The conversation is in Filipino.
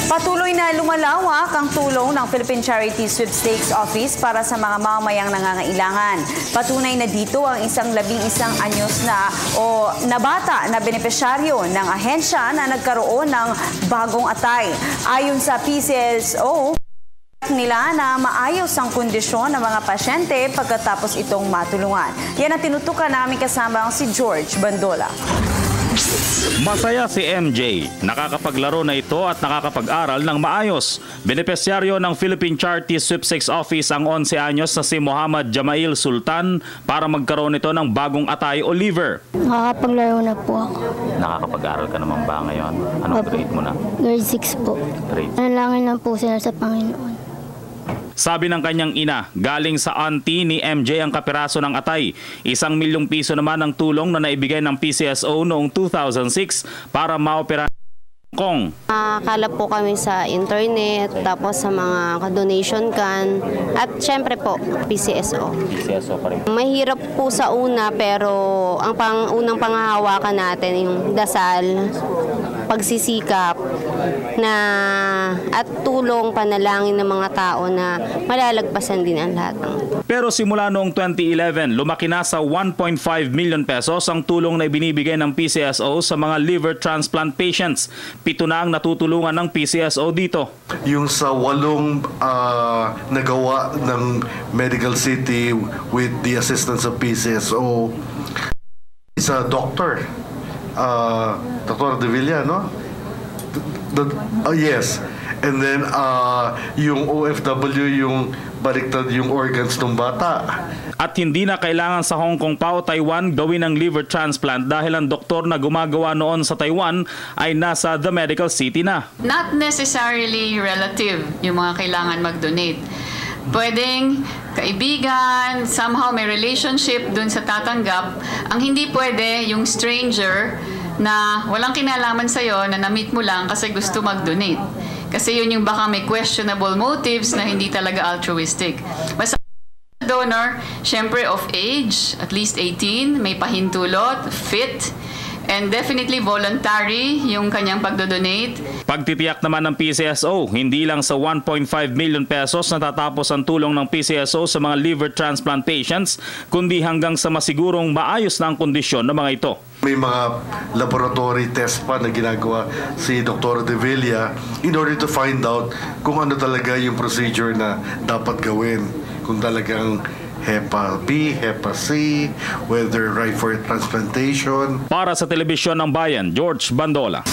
Patuloy na lumalawak ang tulong ng Philippine Charity Sweepstakes Office para sa mga mamamayang nangangailangan. Patunay na dito ang isang 11 anyos na bata na benepisyaryo ng ahensya na nagkaroon ng bagong atay. Ayon sa PCSO, nila na maayos ang kondisyon ng mga pasyente pagkatapos itong matulungan. Yan ang tinutukan namin kasama si George Bandola. Masaya si MJ. Nakakapaglaro na ito at nakakapag-aral ng maayos. Benepisyaryo ng Philippine Charity Sweepstakes Office ang 11 anyos na si Muhammad Jamail Sultan para magkaroon ito ng bagong atay o liver. Nakakapaglaro na po ako. Nakakapag-aral ka naman ba ngayon? Anong grade mo na? Grade 6 po. Nanalangin lang po sila sa Panginoon. Sabi ng kanyang ina, galing sa auntie ni MJ ang kapiraso ng atay. 1 milyong piso naman ang tulong na naibigay ng PCSO noong 2006 para maopera Kong. Kalap po kami sa internet, tapos sa mga donation can, at syempre po, PCSO. PCSO pa rin. Mahirap po sa una, pero ang unang panghahawakan natin yung dasal, pagsisikap, at tulong, panalangin ng mga tao na malalagpasan din ang lahat ng ito. Pero simula noong 2011, lumaki na sa 1.5 million pesos ang tulong na ibinibigay ng PCSO sa mga liver transplant patients. 7 na ang natutulungan ng PCSO dito. Yung sa 8 nagawa ng Medical City with the assistance of PCSO, is a doctor, Dr. De Villa, no? Yes. And then yung OFW, yung baliktad yung organs ng bata. At hindi na kailangan sa Hong Kong pa o Taiwan gawin ang liver transplant dahil ang doktor na gumagawa noon sa Taiwan ay nasa The Medical City na. Not necessarily relative yung mga kailangan mag-donate. Pwedeng kaibigan, somehow may relationship dun sa tatanggap. Ang hindi pwede yung stranger na walang kinalaman sa'yo na na-meet mo lang kasi gusto mag-donate. Kasi yun yung baka may questionable motives na hindi talaga altruistic. Basta donor, syempre of age, at least 18, may pahintulot, fit, and definitely voluntary yung kanyang pagdodonate. Pagtitiyak naman ng PCSO, hindi lang sa 1.5 million pesos natatapos ang tulong ng PCSO sa mga liver transplant patients, kundi hanggang sa masigurong maayos na ang kondisyon ng mga ito. May mga laboratory test pa na ginagawa si Dr. De Villa in order to find out kung ano talaga yung procedure na dapat gawin. Kung talagang Hepa B, Hepa C, whether right for transplantation. Para sa Telebisyon ng Bayan, George Bandola.